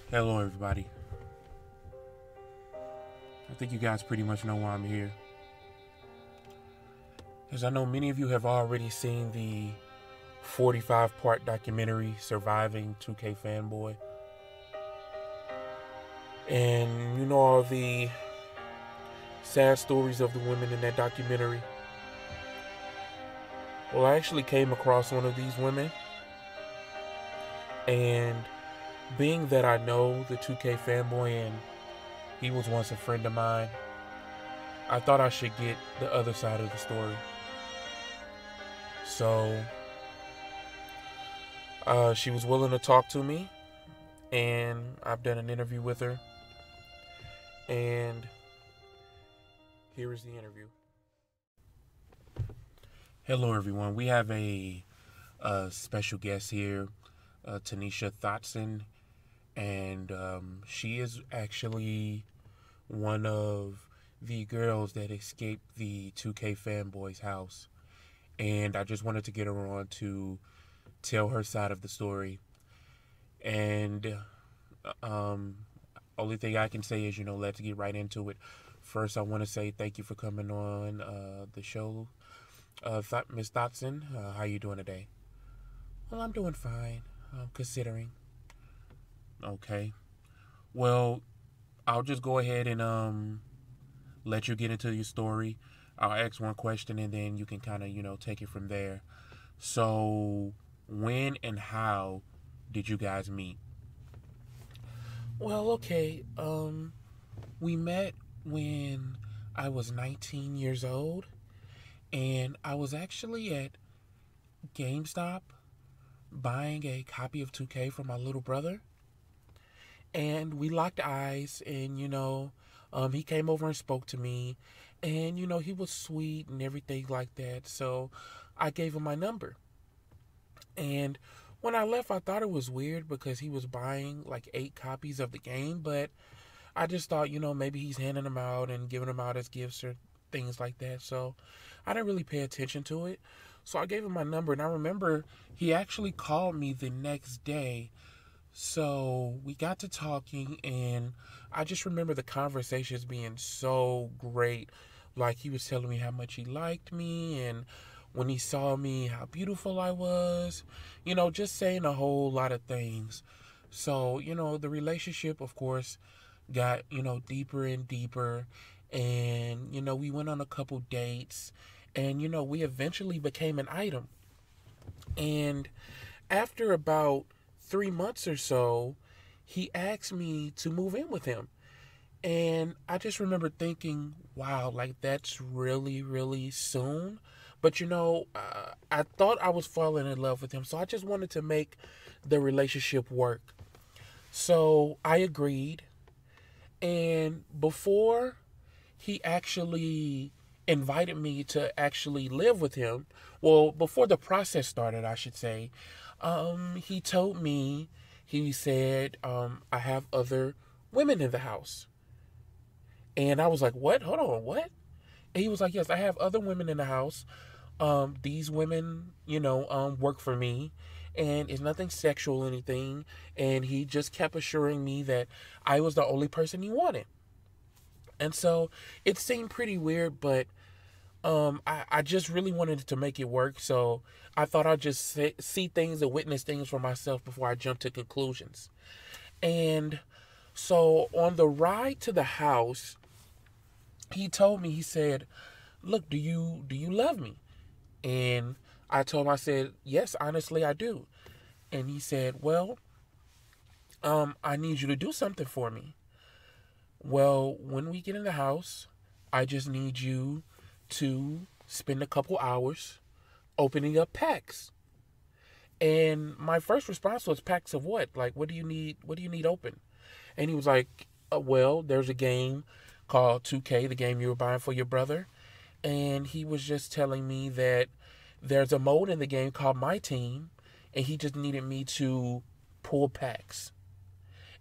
Hello, everybody. I think you guys pretty much know why I'm here. As I know many of you have already seen the 45-part documentary, Surviving 2K Fanboy. And you know all the sad stories of the women in that documentary. Well, I actually came across one of these women. And being that I know the 2K Fanboy and he was once a friend of mine, I thought I should get the other side of the story. So, she was willing to talk to me, and I've done an interview with her. And here is the interview. Hello, everyone. We have a special guest here, Tanisha Thotson, and she is actually one of the girls that escaped the 2K Fanboy's house. And I just wanted to get her on to tell her side of the story. And only thing I can say is, let's get right into it. First, I want to say thank you for coming on the show, Miss Thotson. How you doing today? Well, I'm doing fine, considering. Okay. Well, I'll just go ahead and let you get into your story. I'll ask one question and then you can kind of, take it from there. So, when and how did you guys meet? Well, okay. We met when I was 19 years old, and I was actually at GameStop buying a copy of 2K for my little brother. And we locked eyes, and he came over and spoke to me, and he was sweet and everything like that. So I gave him my number. And when I left, I thought it was weird because he was buying like 8 copies of the game, but I just thought, maybe he's handing them out and giving them out as gifts or things like that. So I didn't really pay attention to it. So I gave him my number, and I remember he actually called me the next day. So we got to talking, and I just remember the conversations being so great. Like, he was telling me how much he liked me, and when he saw me, how beautiful I was, just saying a whole lot of things. So, the relationship, of course, got, deeper and deeper. And, we went on a couple dates, and, we eventually became an item. And after about 3 months or so, he asked me to move in with him. And I just remember thinking, wow, like that's really, really soon. But I thought I was falling in love with him. So I just wanted to make the relationship work. So I agreed. And before he actually invited me to actually live with him, well, before the process started, I should say, he told me, he said, I have other women in the house. And I was like, what? Hold on, what? And he was like, yes, I have other women in the house. These women, work for me. And it's nothing sexual or anything. And he just kept assuring me that I was the only person he wanted. And so it seemed pretty weird, but I just really wanted to make it work. So I thought I'd just see things and witness things for myself before I jumped to conclusions. And so on the ride to the house, he told me, he said, look, do you love me? And I told him, I said, yes, honestly, I do. And he said, well, I need you to do something for me. Well, when we get in the house, I just need you to spend a couple hours opening up packs. And my first response was, packs of what? Like, what do you need open? And he was like, well, there's a game called 2K, the game you were buying for your brother. And he was just telling me that there's a mode in the game called My Team, and he just needed me to pull packs.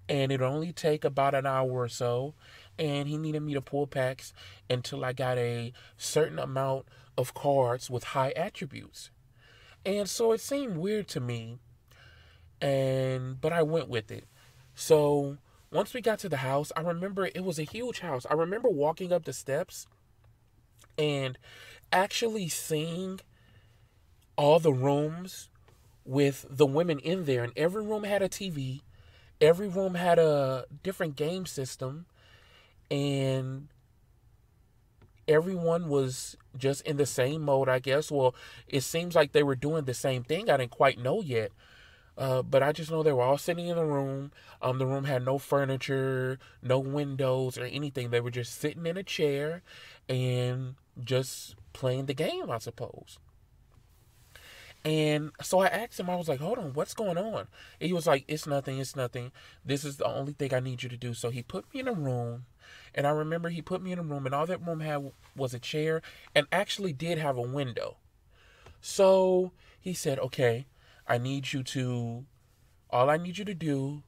And it only take about an hour or so, and he needed me to pull packs until I got a certain amount of cards with high attributes. And so it seemed weird to me, but I went with it. So once we got to the house, I remember it was a huge house. I remember walking up the steps and actually seeing all the rooms with the women in there, and every room had a TV, every room had a different game system, and everyone was just in the same mode, I guess. Well, it seems like they were doing the same thing. I didn't quite know yet. But I just know they were all sitting in the room. The room had no furniture, no windows or anything. They were just sitting in a chair and just playing the game, I suppose. And so I asked him, I was like, hold on, what's going on? And he was like, it's nothing, it's nothing. This is the only thing I need you to do. So he put me in a room. And I remember he put me in a room, and all that room had was a chair and actually did have a window. So he said, okay, I need you to, all I need you to do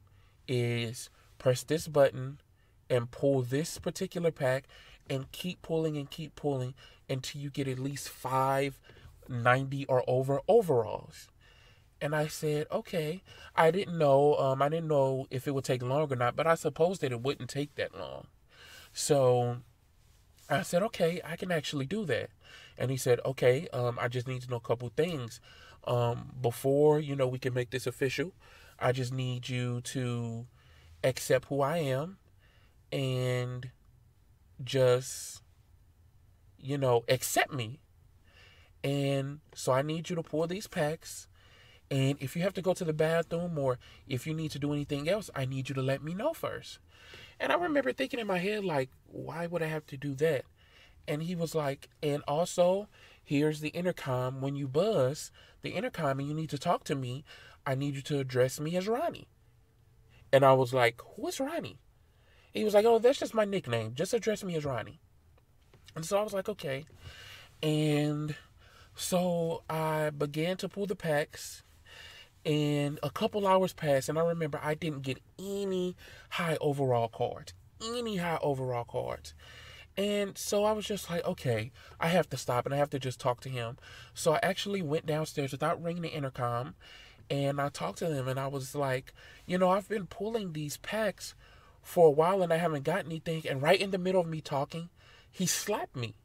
is press this button and pull this particular pack and keep pulling until you get at least 590 or over overalls. And I said, okay. I didn't know if it would take long or not, but I supposed that it wouldn't take that long. So I said, okay, I can actually do that. And he said, okay, I just need to know a couple things. Before, we can make this official, I just need you to accept who I am and just, accept me. And so I need you to pour these packs. And if you have to go to the bathroom or if you need to do anything else, I need you to let me know first. And I remember thinking in my head, like, why would I have to do that? And he was like, and also, here's the intercom. When you buzz the intercom and you need to talk to me, I need you to address me as Ronnie. And I was like, who is Ronnie? He was like, oh, that's just my nickname. Just address me as Ronnie. And so I was like, okay. And so I began to pull the packs. And a couple hours passed, and I remember I didn't get any high overall cards. And so I was just like, okay, I have to stop and I have to just talk to him. So I actually went downstairs without ringing the intercom, and I talked to him, and I was like, I've been pulling these packs for a while and I haven't got anything. And right in the middle of me talking, he slapped me.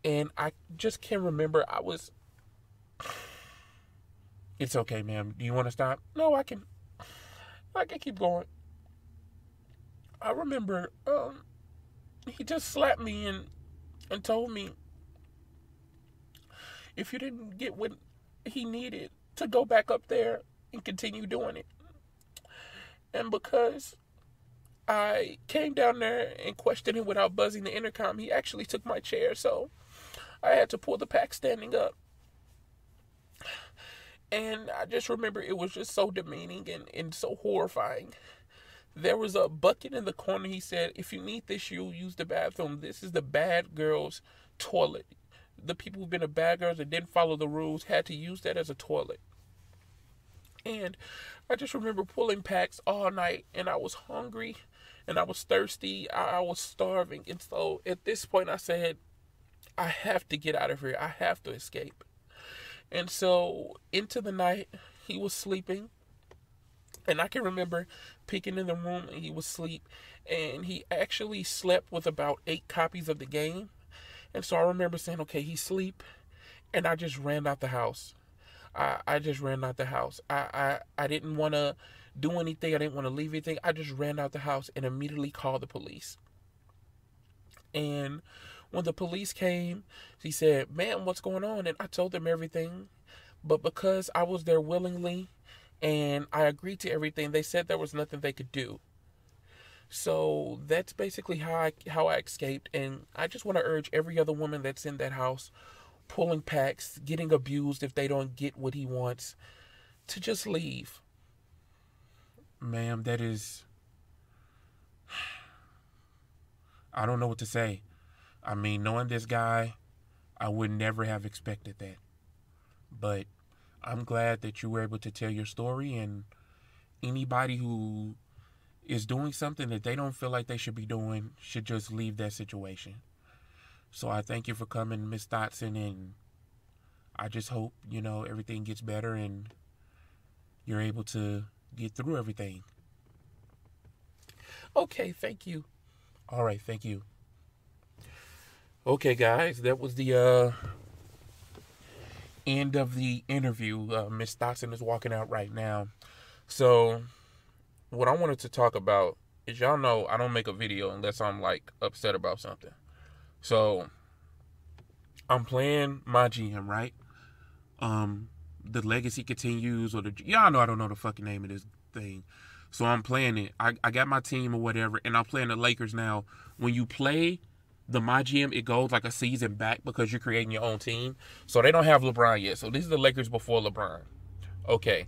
And I just can't remember. It's okay, ma'am. Do you want to stop? No, I can keep going. I remember he just slapped me and told me if you didn't get what he needed to go back up there and continue doing it. And because I came down there and questioned him without buzzing the intercom, he actually took my chair, so I had to pull the pack standing up. And I just remember it was just so demeaning and so horrifying. There was a bucket in the corner. He said, if you need this, you'll use the bathroom. This is the bad girls' toilet. The people who've been the bad girls that didn't follow the rules had to use that as a toilet. And I just remember pulling packs all night, and I was hungry, and I was thirsty. I was starving. And so at this point I said, I have to get out of here. I have to escape. And so into the night, he was sleeping. And I can remember peeking in the room and he was asleep. And he actually slept with about 8 copies of the game. And so I remember saying, okay, he's asleep. And I just ran out the house. I just ran out the house. I didn't want to do anything. I didn't want to leave anything. I just ran out the house and immediately called the police. And when the police came, he said, ma'am, what's going on? And I told them everything. But because I was there willingly and I agreed to everything, they said there was nothing they could do. So that's basically how I escaped. And I just want to urge every other woman that's in that house, pulling packs, getting abused if they don't get what he wants, to just leave. Ma'am, that is... I don't know what to say. I mean, knowing this guy, I would never have expected that. But I'm glad that you were able to tell your story, and anybody who is doing something that they don't feel like they should be doing should just leave that situation. So I thank you for coming, Miss Dotson, and I just hope, everything gets better and you're able to get through everything. Okay, thank you. All right, thank you. Okay, guys, that was the end of the interview. Miss Dotson is walking out right now. So, what I wanted to talk about is, y'all know I don't make a video unless I'm like upset about something. So, I'm playing my GM, right? The legacy continues, or y'all know I don't know the fucking name of this thing. So I'm playing it. I got my team or whatever, and I'm playing the Lakers now. When you play the My GM, it goes like a season back because you're creating your own team. So they don't have LeBron yet. So this is the Lakers before LeBron. Okay.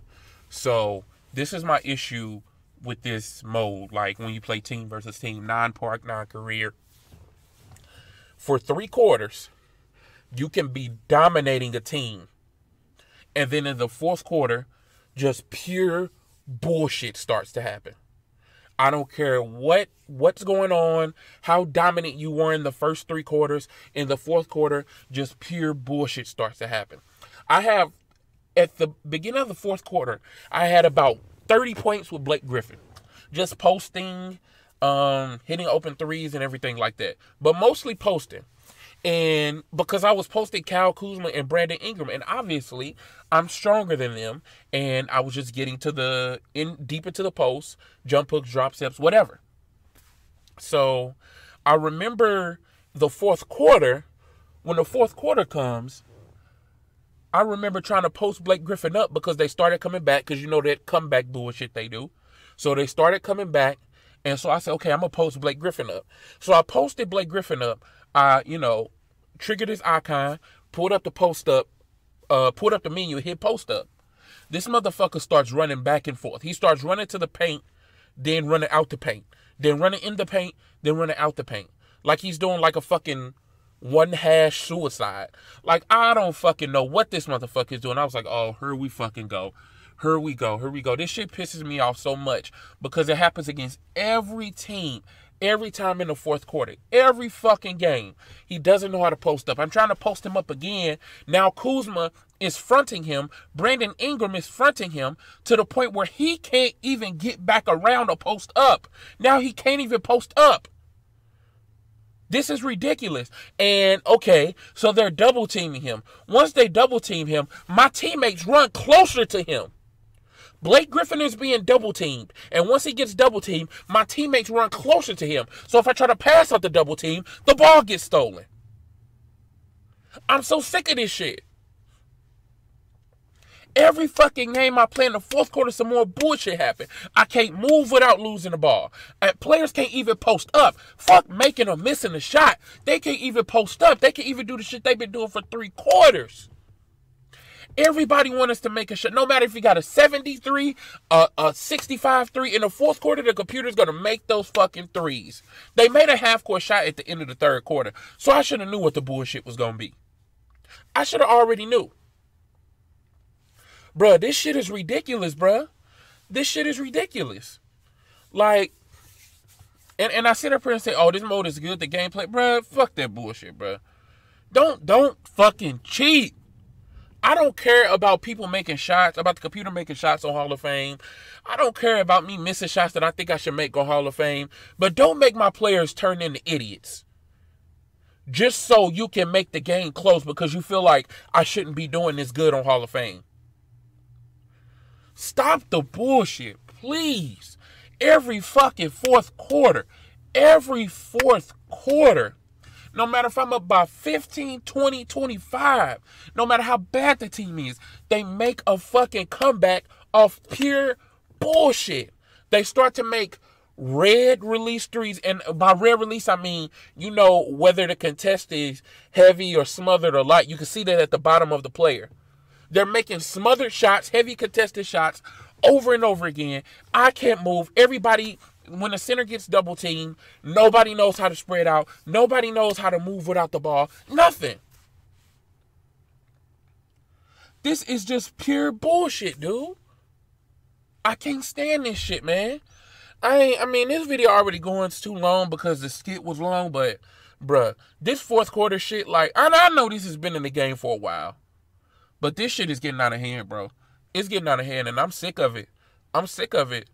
So this is my issue with this mode. Like when you play team versus team, non-park, non-career. For 3 quarters, you can be dominating a team. And then in the 4th quarter, just pure bullshit starts to happen. I don't care what's going on, how dominant you were in the first 3 quarters. In the 4th quarter, just pure bullshit starts to happen. I have, at the beginning of the 4th quarter, I had about 30 points with Blake Griffin. Just posting, hitting open threes and everything like that. But mostly posting. And because I was posting Kyle Kuzma and Brandon Ingram, and obviously I'm stronger than them, and I was just getting to deep into the post, jump hooks, drop steps, whatever. So I remember the 4th quarter. When the 4th quarter comes, I remember trying to post Blake Griffin up because they started coming back, because you know that comeback bullshit they do. So they started coming back, and so I said, okay, I'm gonna post Blake Griffin up. So I posted Blake Griffin up. Triggered his icon, pulled up the post up, pulled up the menu, hit post up. This motherfucker starts running back and forth. He starts running to the paint, then running out the paint, then running in the paint, then running out the paint. Like he's doing like a fucking 1-hash suicide. Like, I don't fucking know what this motherfucker is doing. I was like, oh, here we fucking go. Here we go. Here we go. This shit pisses me off so much because it happens against every team. Every time in the 4th quarter. Every fucking game. He doesn't know how to post up. I'm trying to post him up again. Now Kuzma is fronting him. Brandon Ingram is fronting him to the point where he can't even get back around to post up. Now he can't even post up. This is ridiculous. And, okay, so they're double teaming him. Once they double team him, my teammates run closer to him. Blake Griffin is being double teamed. And once he gets double teamed, my teammates run closer to him. So if I try to pass out the double team, the ball gets stolen. I'm so sick of this shit. Every fucking game I play in the 4th quarter, some more bullshit happen. I can't move without losing the ball. And players can't even post up. Fuck making or missing a shot. They can't even post up. They can't even do the shit they've been doing for 3 quarters. Everybody wants us to make a shot. No matter if you got a 73, a 65-3. In the 4th quarter, the computer's going to make those fucking threes. They made a half-court shot at the end of the 3rd quarter. So I should have knew what the bullshit was going to be. I should have already knew. Bruh, this shit is ridiculous, bruh. This shit is ridiculous. Like, and I sit up here and say, oh, this mode is good, the gameplay. Bruh, fuck that bullshit, bruh. Don't fucking cheat. I don't care about people making shots, about the computer making shots on Hall of Fame. I don't care about me missing shots that I think I should make on Hall of Fame. But don't make my players turn into idiots. Just so you can make the game close because you feel like I shouldn't be doing this good on Hall of Fame. Stop the bullshit, please. Every fucking 4th quarter. Every 4th quarter. No matter if I'm up by 15, 20, 25. No matter how bad the team is. They make a fucking comeback off pure bullshit. They start to make red release threes. And by red release, I mean, you know, whether the contest is heavy or smothered or light. You can see that at the bottom of the player. They're making smothered shots, heavy contested shots over and over again. I can't move. Everybody, when the center gets double teamed, nobody knows how to spread out. Nobody knows how to move without the ball. Nothing. This is just pure bullshit, dude. I can't stand this shit, man. I mean, this video already going too long because the skit was long, but, bruh, this 4th quarter shit, like, I know this has been in the game for a while. But this shit is getting out of hand, bro. It's getting out of hand, and I'm sick of it. I'm sick of it.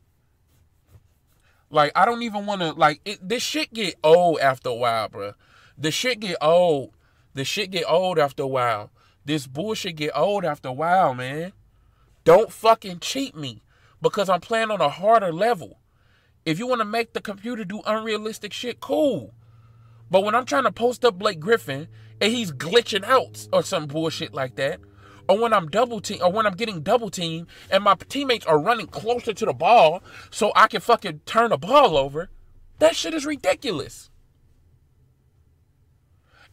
Like, I don't even want to, like, this shit get old after a while, bro. The shit get old. The shit get old after a while. This bullshit get old after a while, man. Don't fucking cheat me because I'm playing on a harder level. If you want to make the computer do unrealistic shit, cool. But when I'm trying to post up Blake Griffin and he's glitching out or some bullshit like that, or when I'm getting double teamed and my teammates are running closer to the ball so I can fucking turn the ball over, that shit is ridiculous.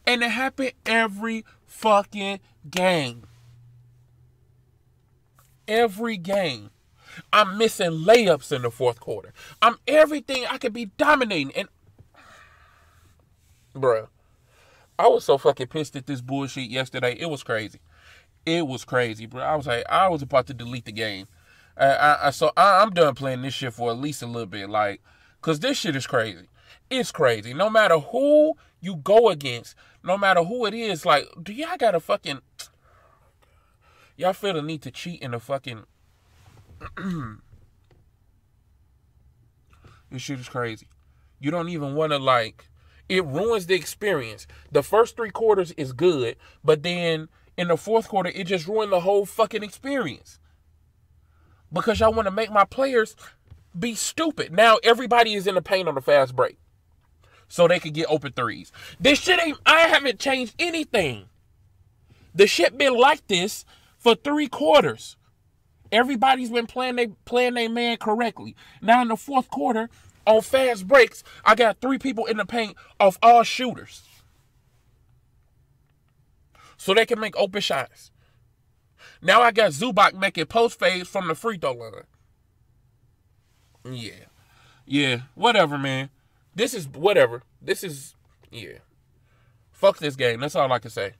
And it happened every fucking game. Every game. I'm missing layups in the fourth quarter. I'm everything I could be dominating. And bruh, I was so fucking pissed at this bullshit yesterday. It was crazy. It was crazy, bro. I was about to delete the game. So I'm done playing this shit for at least a little bit, like, cause this shit is crazy. It's crazy. No matter who you go against, no matter who it is, like, do y'all gotta fucking, y'all feel the need to cheat in the fucking, this shit is crazy. You don't even want to, like, it ruins the experience. The first 3 quarters is good, but then in the fourth quarter, it just ruined the whole fucking experience. Because y'all want to make my players be stupid. Now everybody is in the paint on the fast break. So they could get open threes. This shit I haven't changed anything. The shit been like this for 3 quarters. Everybody's been playing their man correctly. Now in the fourth quarter, on fast breaks, I got 3 people in the paint of all shooters. So they can make open shots. Now I got Zubac making post fades from the free throw line. Yeah. Whatever, man. This is whatever. Yeah. Fuck this game. That's all I can say.